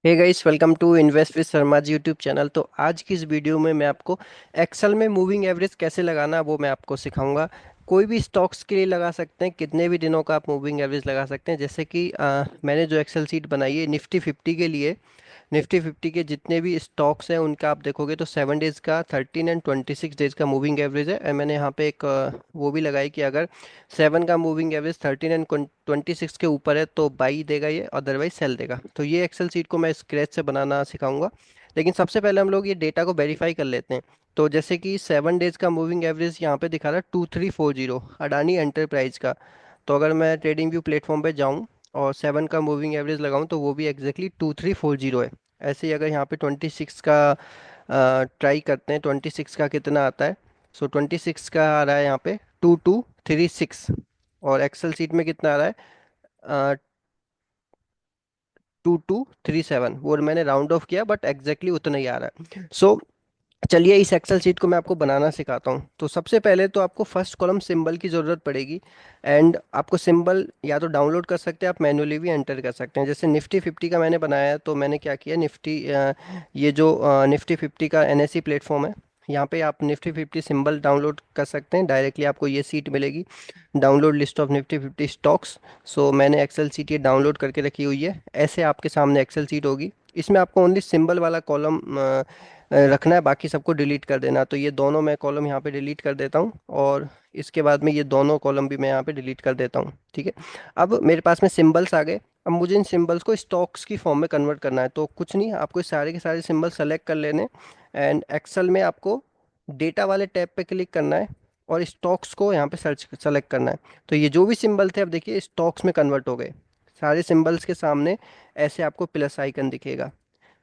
Hey guys, welcome to invest with Sharma ji YouTube channel. तो आज की इस वीडियो में मैं आपको एक्सेल में मूविंग एवरेज कैसे लगाना वो मैं आपको सिखाऊंगा। कोई भी स्टॉक्स के लिए लगा सकते हैं, कितने भी दिनों का आप मूविंग एवरेज लगा सकते हैं। जैसे कि मैंने जो एक्सेल सीट बनाई है निफ्टी 50 के लिए, निफ्टी 50 के जितने भी स्टॉक्स हैं उनका आप देखोगे तो 7 डेज का, 13 एंड 26 डेज का मूविंग एवरेज है। मैंने यहाँ पे एक वो भी लगाई कि अगर 7 का मूविंग एवरेज 13 एंड 26 के ऊपर है तो बाई देगा ये, अदरवाइज सेल देगा। तो ये एक्सेल सीट को मैं स्क्रैच से बनाना सिखाऊंगा। लेकिन सबसे पहले हम लोग ये डेटा को वेरीफाई कर लेते हैं। तो जैसे कि 7 डेज का मूविंग एवरेज यहाँ पे दिखा रहा है 2340 अडानी एंटरप्राइज का। तो अगर मैं ट्रेडिंग व्यू प्लेटफॉर्म पे जाऊँ और 7 का मूविंग एवरेज लगाऊं तो वो भी एग्जैक्टली 2340 है। ऐसे ही अगर यहाँ पे 26 का ट्राई करते हैं, 26 का कितना आता है। सो 26 का आ रहा है यहाँ पे 2236। और एक्सेल सीट में कितना आ रहा है 2237। वो मैंने राउंड ऑफ किया बट एग्जैक्टली उतना ही आ रहा है। सो चलिए इस एक्सेल शीट को मैं आपको बनाना सिखाता हूँ। तो सबसे पहले तो आपको फर्स्ट कॉलम सिंबल की ज़रूरत पड़ेगी। एंड आपको सिंबल या तो डाउनलोड कर सकते हैं, आप मैनुअली भी एंटर कर सकते हैं। जैसे निफ्टी 50 का मैंने बनाया है तो मैंने क्या किया, ये जो निफ्टी 50 का एनएससी प्लेटफॉर्म है, यहाँ पे आप निफ्टी 50 सिंबल डाउनलोड कर सकते हैं। डायरेक्टली आपको ये सीट मिलेगी, download list of Nifty 50 stocks. So मैंने एक्सेल सीट ये डाउनलोड करके रखी हुई है। ऐसे आपके सामने एक्सेल सीट होगी। इसमें आपको ओनली सिंबल वाला कॉलम रखना है, बाकी सबको डिलीट कर देना। तो ये दोनों मैं कॉलम यहाँ पे डिलीट कर देता हूँ और इसके बाद में ये दोनों कॉलम भी मैं यहाँ पे डिलीट कर देता हूँ। ठीक है, अब मेरे पास में सिंबल्स आ गए। अब मुझे इन सिंबल्स को स्टॉक्स की फॉर्म में कन्वर्ट करना है। तो कुछ नहीं, आपको सारे के सारे सिंबल सेलेक्ट कर लेने। एंड एक्सेल में आपको डेटा वाले टैब पे क्लिक करना है और स्टॉक्स को यहाँ पे सर्च सेलेक्ट करना है। तो ये जो भी सिंबल थे अब देखिए स्टॉक्स में कन्वर्ट हो गए। सारे सिंबल्स के सामने ऐसे आपको प्लस आइकन दिखेगा।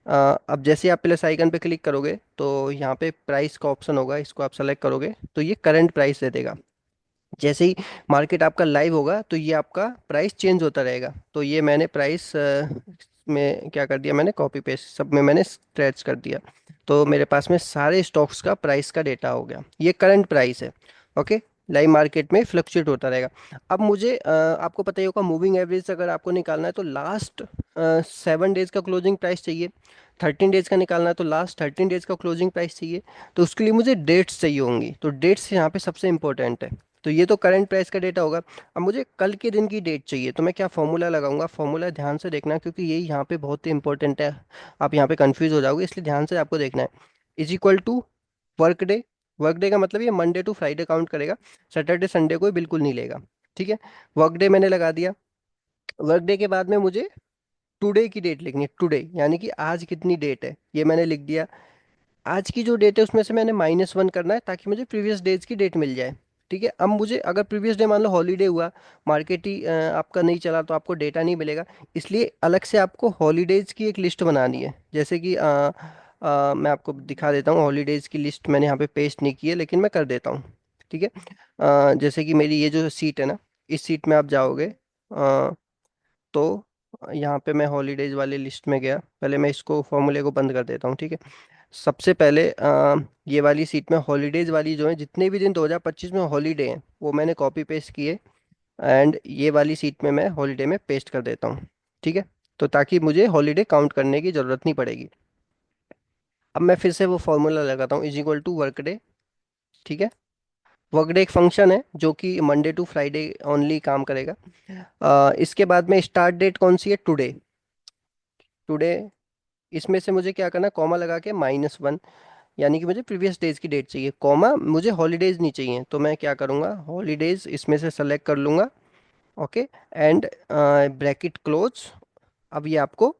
अब जैसे आप प्लस आइकन पे क्लिक करोगे तो यहाँ पे प्राइस का ऑप्शन होगा, इसको आप सेलेक्ट करोगे तो ये करंट प्राइस दे देगा। जैसे ही मार्केट आपका लाइव होगा तो ये आपका प्राइस चेंज होता रहेगा। तो ये मैंने प्राइस में क्या कर दिया, मैंने कॉपी पेस्ट सब में मैंने स्क्रैच कर दिया। तो मेरे पास में सारे स्टॉक्स का प्राइस का डेटा हो गया, ये करंट प्राइस है। ओके, लाइव मार्केट में फ्लक्चुएट होता रहेगा। अब मुझे आपको पता ही होगा मूविंग एवरेज अगर आपको निकालना है तो लास्ट 7 डेज का क्लोजिंग प्राइस चाहिए। 13 डेज का निकालना है तो लास्ट 13 डेज का क्लोजिंग प्राइस चाहिए। तो उसके लिए मुझे डेट्स चाहिए होंगी, तो डेट्स यहाँ पे सबसे इंपॉर्टेंट है। तो ये तो करंट प्राइस का डेटा होगा। अब मुझे कल के दिन की डेट चाहिए, तो मैं क्या फॉर्मूला लगाऊंगा, फॉर्मूला ध्यान से देखना क्योंकि ये यहाँ पे बहुत ही इंपॉर्टेंट है। आप यहाँ पे कंफ्यूज हो जाओगे, इसलिए ध्यान से आपको देखना है। Is equal to work day. Work day का मतलब ये मंडे टू फ्राइडे काउंट करेगा, सैटरडे संडे को ये बिल्कुल नहीं लेगा। ठीक है, वर्क डे मैंने लगा दिया। वर्क डे के बाद में मुझे टुडे की डेट लिखनी है। टुडे यानी कि आज कितनी डेट है ये मैंने लिख दिया। आज की जो डेट है उसमें से मैंने -1 करना है ताकि मुझे प्रीवियस डेज की डेट मिल जाए। ठीक है, अब मुझे अगर प्रीवियस डे मान लो हॉलीडे हुआ, मार्केट ही आपका नहीं चला तो आपको डेटा नहीं मिलेगा। इसलिए अलग से आपको हॉलीडेज की एक लिस्ट बनानी है। जैसे कि मैं आपको दिखा देता हूँ, हॉलीडेज की लिस्ट मैंने यहाँ पे पेस्ट नहीं की है लेकिन मैं कर देता हूँ। ठीक है, जैसे कि मेरी ये जो सीट है ना, इस सीट में आप जाओगे तो यहाँ पे मैं हॉलीडेज वाली लिस्ट में गया। पहले मैं इसको फॉर्मूले को बंद कर देता हूँ। ठीक है, सबसे पहले ये वाली सीट में हॉलीडेज वाली जो है, जितने भी दिन 2025 में हॉलीडे हैं वो मैंने कॉपी पेस्ट किए। एंड ये वाली सीट में मैं हॉलीडे में पेस्ट कर देता हूँ। ठीक है, तो ताकि मुझे हॉलीडे काउंट करने की ज़रूरत नहीं पड़ेगी। अब मैं फिर से वो फॉर्मूला लगाता हूँ, is equal to work day. ठीक है, वर्क डे एक फंक्शन है जो कि मंडे टू फ्राइडे ओनली काम करेगा। इसके बाद में स्टार्ट डेट कौन सी है, टुडे। टुडे, इसमें से मुझे क्या करना है, कॉमा लगा के -1, यानी कि मुझे प्रीवियस डेज की डेट चाहिए, कॉमा मुझे हॉलीडेज नहीं चाहिए। तो मैं क्या करूँगा, हॉलीडेज इसमें से सेलेक्ट कर लूँगा। Okay, and bracket close. अब ये आपको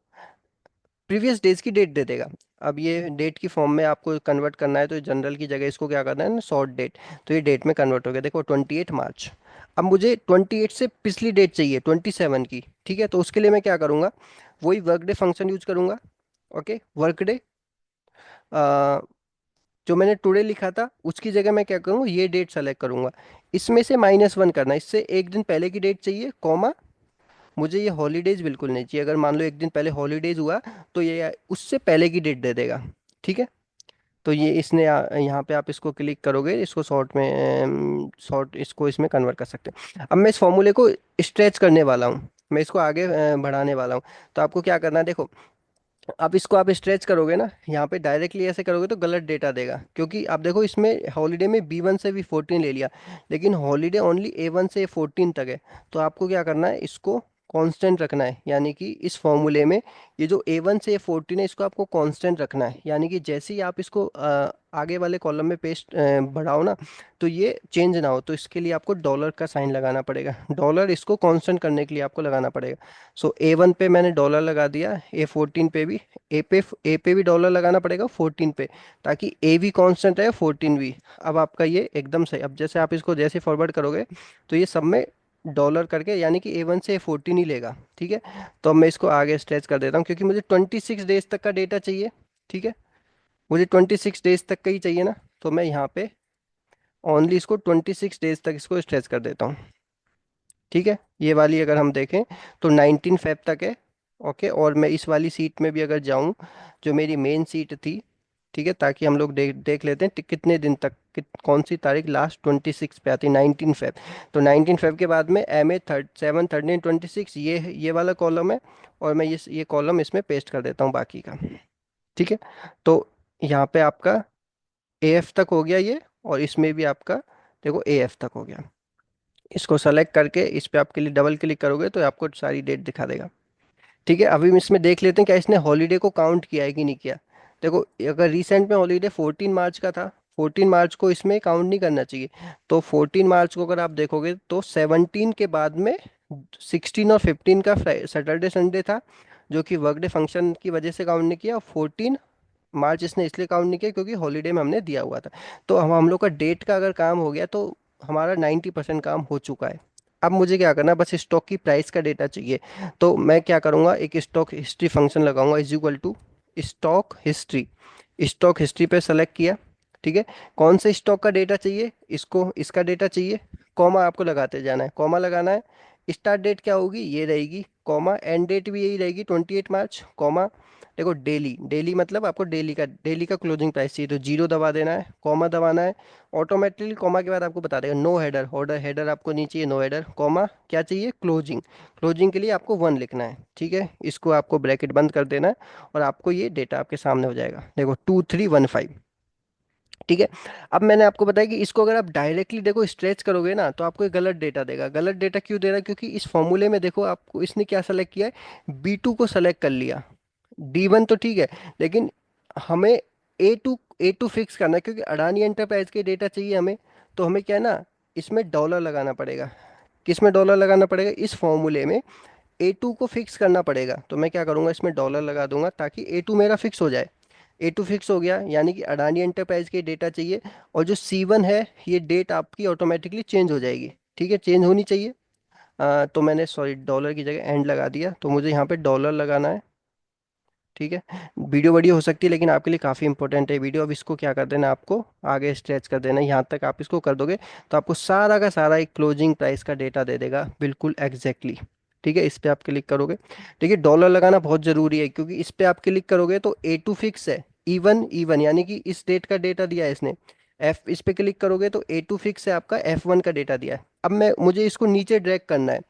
प्रीवियस डेज की डेट दे देगा। अब ये डेट की फॉर्म में आपको कन्वर्ट करना है तो जनरल की जगह इसको क्या करना है ना, शॉर्ट डेट। तो ये डेट में कन्वर्ट हो गया, देखो 28 मार्च। अब मुझे 28 से पिछली डेट चाहिए, 27 की। ठीक है, तो उसके लिए मैं क्या करूँगा, वही वर्क डे फंक्शन यूज करूँगा। ओके, वर्क डे जो मैंने टुडे लिखा था उसकी जगह मैं क्या करूँगा, ये डेट सेलेक्ट करूँगा। इसमें से -1 करना, इससे एक दिन पहले की डेट चाहिए, कॉमा मुझे ये हॉलीडेज बिल्कुल नहीं चाहिए। अगर मान लो एक दिन पहले हॉलीडेज हुआ तो ये उससे पहले की डेट दे देगा। ठीक है, तो ये इसने यहाँ पे आप इसको क्लिक करोगे, इसको शॉर्ट में शॉर्ट इसको इसमें कन्वर्ट कर सकते हैं। अब मैं इस फॉर्मूले को स्ट्रेच करने वाला हूँ, मैं इसको आगे बढ़ाने वाला हूँ। तो आपको क्या करना है, देखो अब इसको आप स्ट्रेच करोगे ना, यहाँ पे डायरेक्टली ऐसे करोगे तो गलत डेटा देगा, क्योंकि आप देखो इसमें हॉलीडे में B1 से B14 ले लिया, लेकिन हॉलीडे ओनली A1 से A14 तक है। तो आपको क्या करना है, इसको कांस्टेंट रखना है, यानी कि इस फॉर्मूले में ये जो A1 से A14 है इसको आपको कांस्टेंट रखना है, यानी कि जैसे ही आप इसको आगे वाले कॉलम में पेस्ट बढ़ाओ ना, तो ये चेंज ना हो। तो इसके लिए आपको डॉलर का साइन लगाना पड़ेगा, डॉलर इसको कांस्टेंट करने के लिए आपको लगाना पड़ेगा। सो A1 पे मैंने डॉलर लगा दिया, A14 पे भी, ए पे भी डॉलर लगाना पड़ेगा 14 पे, ताकि ए भी कांस्टेंट रहे 14 भी। अब आपका ये एकदम सही, अब जैसे आप इसको जैसे फॉरवर्ड करोगे तो ये सब में डॉलर करके, यानी कि A1 से A14 ही लेगा, ठीक है। तो अब मैं इसको आगे स्ट्रेच कर देता हूँ, क्योंकि मुझे 26 डेज तक का डेटा चाहिए, ठीक है। मुझे 26 डेज तक का ही चाहिए ना, तो मैं यहाँ पे ओनली इसको 26 डेज तक इसको स्ट्रेच कर देता हूँ, ठीक है। ये वाली अगर हम देखें तो 19 फेब तक है, ओके। और मैं इस वाली सीट में भी अगर जाऊं, जो मेरी मेन सीट थी, ठीक है, ताकि हम लोग देख लेते हैं कितने दिन तक, कौन सी तारीख लास्ट 26 पे आती है, 19 फेब। तो 19 फेब के बाद में MA 7 13 26, ये वाला कॉलम है, और मैं ये कॉलम इसमें पेस्ट कर देता हूँ बाकी का, ठीक है। तो यहाँ पे आपका AF तक हो गया ये, और इसमें भी आपका देखो AF तक हो गया। इसको सेलेक्ट करके इस पे आप क्लिक डबल क्लिक करोगे तो आपको सारी डेट दिखा देगा, ठीक है। अभी हम इसमें देख लेते हैं क्या इसने हॉलीडे को काउंट किया है कि नहीं किया। देखो, अगर रिसेंट में हॉलीडे 14 मार्च का था, 14 मार्च को इसमें काउंट नहीं करना चाहिए। तो 14 मार्च को अगर आप देखोगे तो 17 के बाद में 16 और 15 का सैटरडे संडे था, जो कि वर्कडे फंक्शन की वजह से काउंट नहीं किया। और 14 मार्च इसने इसलिए काउंट नहीं किया क्योंकि हॉलीडे में हमने दिया हुआ था। तो हम लोग का डेट का अगर काम हो गया तो हमारा 90% काम हो चुका है। अब मुझे क्या करना है, बस स्टॉक की प्राइस का डेटा चाहिए। तो मैं क्या करूँगा, एक स्टॉक हिस्ट्री फंक्शन लगाऊंगा, is equal to stock history. Stock history पे सेलेक्ट किया, ठीक है। कौन से स्टॉक का डेटा चाहिए, इसको इसका डेटा चाहिए, कॉमा आपको लगाते जाना है, कॉमा लगाना है। स्टार्ट डेट क्या होगी, ये रहेगी, कॉमा एंड डेट भी यही रहेगी 28 मार्च, कॉमा। देखो डेली, डेली मतलब आपको डेली का क्लोजिंग प्राइस चाहिए, तो जीरो दबा देना है, कॉमा दबाना है। ऑटोमेटिकली कॉमा के बाद आपको बता देगा नो हेडर, हेडर आपको नहीं चाहिए, नो हेडर, कॉमा क्या चाहिए, क्लोजिंग। क्लोजिंग के लिए आपको 1 लिखना है, ठीक है। इसको आपको ब्रैकेट बंद कर देना है, और आपको ये डेटा आपके सामने हो जाएगा, देखो 2315, ठीक है। अब मैंने आपको बताया कि इसको अगर आप डायरेक्टली देखो स्ट्रेच करोगे ना, तो आपको एक गलत डेटा देगा। गलत डेटा क्यों दे रहा है, क्योंकि इस फॉर्मूले में देखो आपको इसने क्या सेलेक्ट किया है, B2 को सेलेक्ट कर लिया, D1 तो ठीक है, लेकिन हमें ए टू फिक्स करना है, क्योंकि अडानी एंटरप्राइज के डेटा चाहिए हमें। तो हमें क्या है ना, इसमें डॉलर लगाना पड़ेगा। किस में डॉलर लगाना पड़ेगा, इस फॉर्मूले में A2 को फिक्स करना पड़ेगा। तो मैं क्या करूंगा, इसमें डॉलर लगा दूंगा ताकि A2 मेरा फिक्स हो जाए। A2 फिक्स हो गया, यानी कि अडानी एंटरप्राइज के डेटा चाहिए। और जो C1 है, ये डेट आपकी ऑटोमेटिकली चेंज हो जाएगी, ठीक है, चेंज होनी चाहिए। तो मैंने सॉरी डॉलर की जगह एंड लगा दिया, तो मुझे यहाँ पे डॉलर लगाना है, ठीक है। वीडियो बड़ी हो सकती है, लेकिन आपके लिए काफ़ी इंपॉर्टेंट है वीडियो। अब इसको क्या कर देना, आपको आगे स्ट्रेच कर देना, यहाँ तक आप इसको कर दोगे तो आपको सारा का सारा एक क्लोजिंग प्राइस का डेटा दे देगा, बिल्कुल एग्जैक्टली, ठीक है। इस पे आप क्लिक करोगे, देखिए डॉलर लगाना बहुत ज़रूरी है, क्योंकि इस पे आप क्लिक करोगे तो A2 फिक्स है, इवन इवन यानी कि इस डेट का डेटा दिया है इसने। इस पे क्लिक करोगे तो A2 फिक्स है, आपका F1 का डेटा दिया है। अब मुझे इसको नीचे ड्रैग करना है।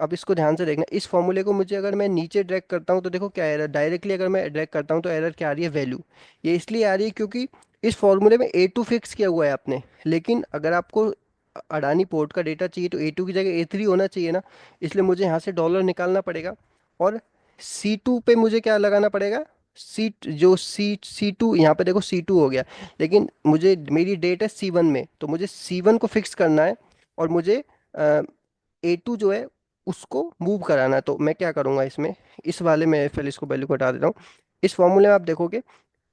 अब इसको ध्यान से देखना, इस फॉर्मूले को मुझे अगर मैं नीचे ड्रैग करता हूँ तो देखो क्या एरर, डायरेक्टली अगर मैं ड्रैग करता हूँ तो एरर क्या आ रही है, वैल्यू। ये इसलिए आ रही है क्योंकि इस फॉर्मूले में A2 फिक्स किया हुआ है आपने, लेकिन अगर आपको अडानी पोर्ट का डेटा चाहिए तो A2 की जगह A3 होना चाहिए ना, इसलिए मुझे यहाँ से डॉलर निकालना पड़ेगा। और C2 पे मुझे क्या लगाना पड़ेगा, सी टू, यहाँ पे देखो C2 हो गया, लेकिन मुझे मेरी डेट है C1 में, तो मुझे C1 को फिक्स करना है। और मुझे A2 जो है उसको मूव कराना है। तो मैं क्या करूंगा, इसमें इस वाले में फिर इसको वैल्यू को हटा देता हूँ। इस फॉर्मूले में आप देखोगे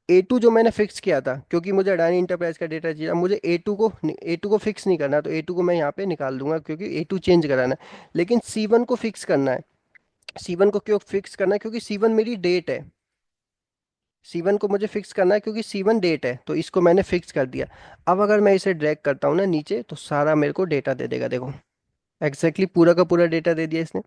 A2 जो मैंने फिक्स किया था, क्योंकि मुझे अडानी इंटरप्राइज का डेटा चाहिए, अब मुझे ए टू को फिक्स नहीं करना, तो A2 को मैं यहाँ पे निकाल दूंगा, क्योंकि A2 चेंज कराना है। लेकिन C1 को फिक्स करना है। C1 को क्यों फिक्स करना है, क्योंकि C1 मेरी डेट है। C1 को मुझे फिक्स करना है क्योंकि C1 डेट है, तो इसको मैंने फिक्स कर दिया। अब अगर मैं इसे ड्रैग करता हूँ ना नीचे, तो सारा मेरे को डेटा दे देगा, देखो एग्जैक्टली पूरा का पूरा डेटा दे दिया इसने।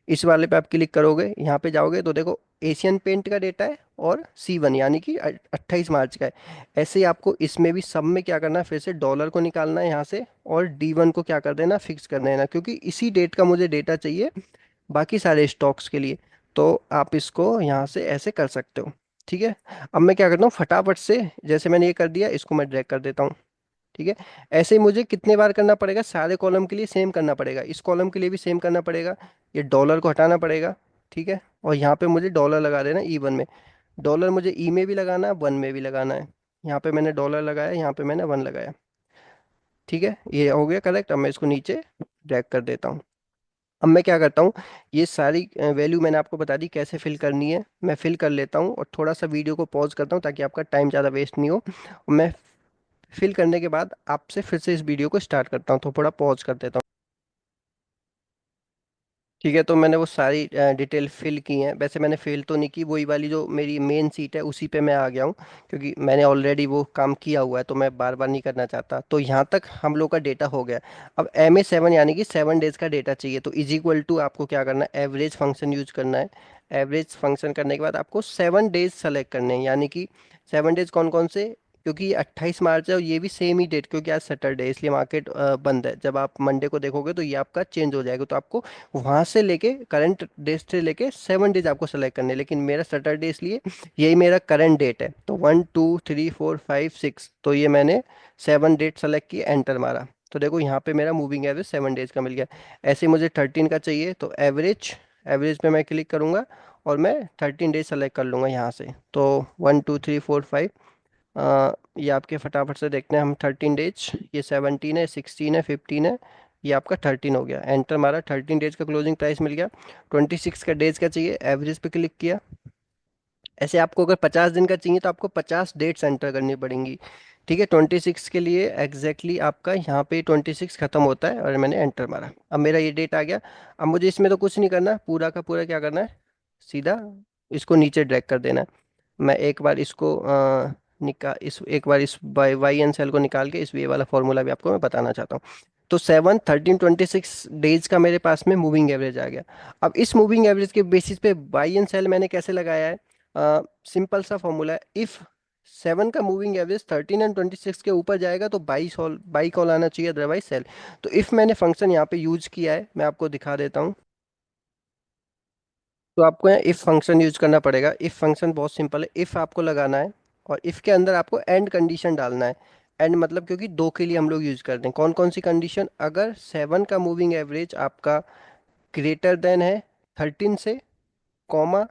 इस वाले पे आप क्लिक करोगे, यहाँ पे जाओगे तो देखो एशियन पेंट का डेटा है, और C1 यानी कि 28 मार्च का है। ऐसे ही आपको इसमें भी सब में क्या करना है, फिर से डॉलर को निकालना है यहाँ से, और D1 को क्या कर देना, फिक्स कर देना, क्योंकि इसी डेट का मुझे डेटा चाहिए बाकी सारे स्टॉक्स के लिए। तो आप इसको यहाँ से ऐसे कर सकते हो। ठीक है। अब मैं क्या करता हूँ, फटाफट से, जैसे मैंने ये कर दिया, इसको मैं ड्रैग कर देता हूँ। ठीक है। ऐसे ही मुझे कितने बार करना पड़ेगा, सारे कॉलम के लिए सेम करना पड़ेगा, इस कॉलम के लिए भी सेम करना पड़ेगा। ये डॉलर को हटाना पड़ेगा। ठीक है। और यहाँ पे मुझे डॉलर लगा देना E1 में। डॉलर मुझे ई में भी लगाना है, वन में भी लगाना है। यहाँ पे मैंने डॉलर लगाया, यहाँ पे मैंने वन लगाया। ठीक है, ये हो गया करेक्ट। अब मैं इसको नीचे ड्रैग कर देता हूँ। अब मैं क्या करता हूँ, ये सारी वैल्यू मैंने आपको बता दी कैसे फिल करनी है, मैं फिल कर लेता हूँ और थोड़ा सा वीडियो को पॉज करता हूँ ताकि आपका टाइम ज़्यादा वेस्ट नहीं हो। और मैं फिल करने के बाद आपसे फिर से इस वीडियो को स्टार्ट करता हूँ, तो थोड़ा पॉज कर देता हूँ। ठीक है, तो मैंने वो सारी डिटेल फिल की हैं। वैसे मैंने फिल तो नहीं की, वही वाली जो मेरी मेन सीट है उसी पे मैं आ गया हूँ, क्योंकि मैंने ऑलरेडी वो काम किया हुआ है, तो मैं बार बार नहीं करना चाहता। तो यहाँ तक हम लोग का डेटा हो गया। अब MA7 यानी कि 7 डेज का डेटा चाहिए, तो इज इक्वल टू आपको क्या करना है, एवरेज फंक्शन यूज करना है। एवरेज फंक्शन करने के बाद आपको 7 डेज सेलेक्ट करने हैं, यानी कि 7 डेज कौन कौन से, क्योंकि ये 28 मार्च है और ये भी सेम ही डेट, क्योंकि आज सैटरडे है इसलिए मार्केट बंद है। जब आप मंडे को देखोगे तो ये आपका चेंज हो जाएगा, तो आपको वहां से लेके करंट डेट से लेके 7 डेज आपको सेलेक्ट करने हैं। लेकिन मेरा सैटरडे इसलिए यही मेरा करंट डेट है, तो 1 2 3 4 5 6, तो ये मैंने 7 डेट सेलेक्ट की, एंटर मारा। तो देखो यहाँ पे मेरा मूविंग एवरेज 7 डेज का मिल गया। ऐसे ही मुझे 13 का चाहिए, तो एवरेज, एवरेज पे मैं क्लिक करूंगा और मैं 13 डेज सेलेक्ट कर लूंगा यहाँ से। तो 1 2 3 4 5, ये आपके फटाफट से देखते हैं हम। 13 डेज, ये 17 है, 16 है, 15 है, ये आपका 13 हो गया। एंटर मारा, 13 डेज का क्लोजिंग प्राइस मिल गया। 26 का डेज का चाहिए, एवरेज पे क्लिक किया। ऐसे आपको अगर 50 दिन का चाहिए तो आपको 50 डेट्स एंटर करनी पड़ेंगी। ठीक है, 26 के लिए एग्जैक्टली आपका यहाँ पे 26 खत्म होता है, और मैंने एंटर मारा। अब मेरा ये डेट आ गया। अब मुझे इसमें तो कुछ नहीं करना, पूरा का पूरा क्या करना है, सीधा इसको नीचे ड्रैग कर देना है। मैं एक बार इसको इस एक बार इस YN सेल को निकाल के इस ये वाला फॉर्मूला भी आपको मैं बताना चाहता हूँ। तो 7 13 26 डेज का मेरे पास में मूविंग एवरेज आ गया। अब इस मूविंग एवरेज के बेसिस पे YN सेल मैंने कैसे लगाया है, सिंपल सा फॉर्मूला है। इफ 7 का मूविंग एवरेज 13 और 26 के ऊपर जाएगा तो बाई कॉल आना चाहिए, अदरवाइज सेल। तो इफ मैंने फंक्शन यहाँ पे यूज किया है, मैं आपको दिखा देता हूँ। तो आपको यहाँ इफ फंक्शन यूज करना पड़ेगा। इफ फंक्शन बहुत सिंपल है, इफ आपको लगाना है और इफ के अंदर आपको एंड कंडीशन डालना है। एंड मतलब, क्योंकि दो के लिए हम लोग यूज करते हैं, कौन कौन सी कंडीशन, अगर 7 का मूविंग एवरेज आपका ग्रेटर देन है 13 से, कॉमा,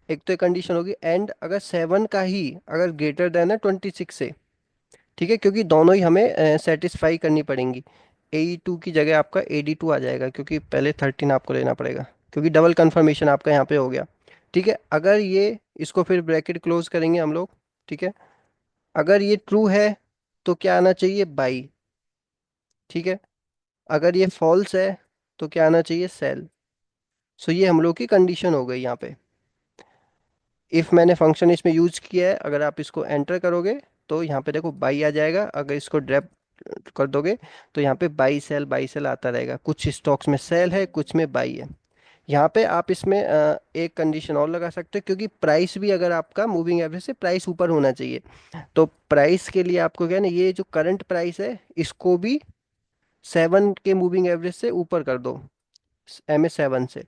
एक तो कंडीशन होगी, एंड अगर 7 का ही अगर ग्रेटर देन है 26 से। ठीक है, क्योंकि दोनों ही हमें सेटिस्फाई करनी पड़ेंगी। AE2 की जगह आपका AD2 आ जाएगा, क्योंकि पहले 13 आपको लेना पड़ेगा, क्योंकि डबल कंफर्मेशन आपका यहाँ पे हो गया। ठीक है, अगर ये, इसको फिर ब्रैकेट क्लोज करेंगे हम लोग। ठीक है, अगर ये ट्रू है तो क्या आना चाहिए, बाई। ठीक है, अगर ये फॉल्स है तो क्या आना चाहिए, सेल। सो ये हम लोग की कंडीशन हो गई यहाँ पे। इफ मैंने फंक्शन इसमें यूज किया है, अगर आप इसको एंटर करोगे तो यहाँ पे देखो बाई आ जाएगा। अगर इसको ड्रैप कर दोगे तो यहाँ पे बाई सेल आता रहेगा। कुछ स्टॉक्स में सेल है, कुछ में बाई है। यहाँ पे आप इसमें एक कंडीशन और लगा सकते हो, क्योंकि प्राइस भी, अगर आपका मूविंग एवरेज से प्राइस ऊपर होना चाहिए, तो प्राइस के लिए आपको क्या है ना, ये जो करंट प्राइस है इसको भी 7 के मूविंग एवरेज से ऊपर कर दो, MA7 से।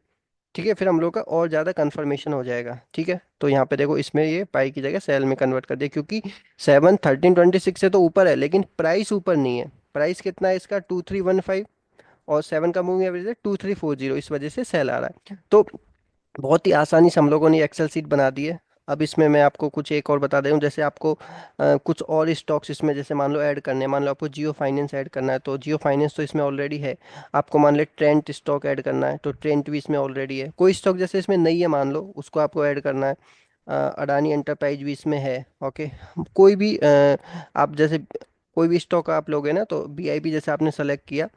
ठीक है, फिर हम लोग का और ज़्यादा कंफर्मेशन हो जाएगा। ठीक है, तो यहाँ पे देखो, इसमें ये पाई की जगह सेल में कन्वर्ट कर दिया, क्योंकि 7 13 26 से तो ऊपर है, लेकिन प्राइस ऊपर नहीं है। प्राइस कितना है इसका, 2315, और 7 का मूविंग एवरेज है 2340, इस वजह से सेल आ रहा है। तो बहुत ही आसानी से हम लोगों ने एक्सेल सीट बना दी है। अब इसमें मैं आपको कुछ एक और बता दूं, जैसे आपको कुछ और स्टॉक्स इसमें जैसे मान लो ऐड करने हैं। मान लो आपको जियो फाइनेंस ऐड करना है, तो जियो फाइनेंस तो इसमें ऑलरेडी है। आपको मान लो ट्रेंट स्टॉक ऐड करना है, तो ट्रेंट भी इसमें ऑलरेडी है। कोई स्टॉक जैसे इसमें नहीं है, मान लो उसको आपको ऐड करना है। अडानी एंटरप्राइज भी इसमें है। ओके, कोई भी आप जैसे कोई भी स्टॉक आप लोगे ना, तो BIP जैसे आपने सेलेक्ट किया,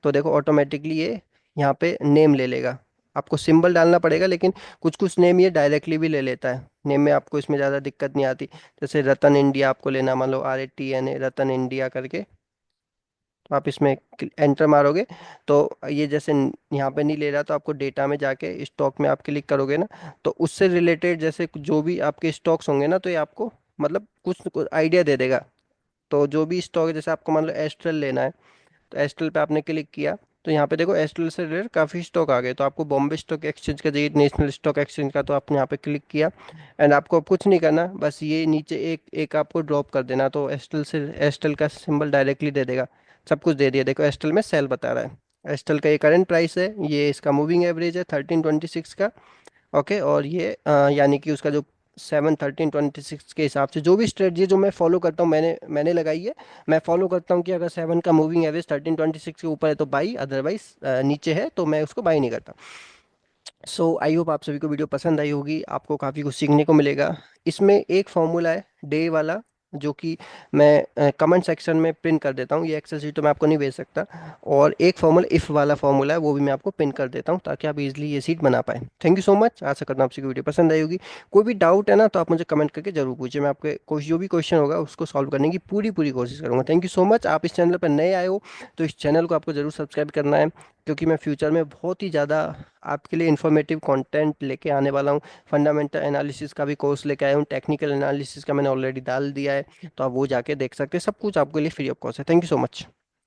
तो देखो ऑटोमेटिकली ये यहाँ पे नेम ले लेगा। आपको सिंबल डालना पड़ेगा, लेकिन कुछ कुछ नेम ये डायरेक्टली भी ले लेता है। नेम में आपको इसमें ज़्यादा दिक्कत नहीं आती। जैसे रतन इंडिया आपको लेना, मान लो RATN रतन इंडिया करके, तो आप इसमें एंटर मारोगे तो ये जैसे यहाँ पे नहीं ले रहा, तो आपको डेटा में जाके स्टॉक में आप क्लिक करोगे ना, तो उससे रिलेटेड जैसे जो भी आपके स्टॉक्स होंगे ना, तो ये आपको मतलब कुछ आइडिया दे देगा। तो जो भी स्टॉक, जैसे आपको मान लो एस्ट्रल लेना है, तो एस्ट्रल पे आपने क्लिक किया, तो यहाँ पे देखो एस्ट्रल से रिलेटेड काफ़ी स्टॉक आ गए, तो आपको बॉम्बे स्टॉक एक्सचेंज का चाहिए, नेशनल स्टॉक एक्सचेंज का, तो आपने यहाँ पे क्लिक किया। एंड आपको अब कुछ नहीं करना, बस ये नीचे एक एक आपको ड्रॉप कर देना, तो एस्ट्रल से एस्ट्रल का सिंबल डायरेक्टली दे देगा। सब कुछ दे दिया, देखो एस्ट्रल में सेल बता रहा है। एस्ट्रल का ये करंट प्राइस है, ये इसका मूविंग एवरेज है 1326 का। ओके, और ये यानी कि उसका जो 7/13/26 के हिसाब से जो भी स्ट्रेटजी जो मैं फॉलो करता हूँ, मैंने मैंने लगाई है। मैं फॉलो करता हूँ कि अगर 7 का मूविंग एवरेज 1326 के ऊपर है तो बाई, अदरवाइज नीचे है तो मैं उसको बाई नहीं करता। सो आई होप आप सभी को वीडियो पसंद आई होगी, आपको काफ़ी कुछ सीखने को मिलेगा। इसमें एक फॉर्मूला है डे वाला, जो कि मैं कमेंट सेक्शन में पिन कर देता हूँ, ये एक्सेल शीट तो मैं आपको नहीं भेज सकता। और एक फॉर्मूला इफ़ वाला फॉर्मूला है, वो भी मैं आपको पिन कर देता हूँ ताकि आप इजीली ये सीट बना पाए। थैंक यू सो मच, आशा करता हूँ आपसे वीडियो पसंद आई होगी। कोई भी डाउट है ना तो आप मुझे कमेंट करके जरूर पूछिए, मैं आपके कोई जो भी क्वेश्चन होगा उसको सॉल्व करने की पूरी पूरी कोशिश करूंगा। Thank you so much. आप इस चैनल पर नए आए हो तो इस चैनल को आपको जरूर सब्सक्राइब करना है, क्योंकि मैं फ्यूचर में बहुत ही ज़्यादा आपके लिए इन्फॉर्मेटिव कंटेंट लेके आने वाला हूँ। फंडामेंटल एनालिसिस का भी कोर्स लेके आया हूँ, टेक्निकल एनालिसिस का मैंने ऑलरेडी डाल दिया है, तो आप वो जाके देख सकते हैं, सब कुछ आपके लिए फ्री ऑफ कॉस्ट है। Thank you so much.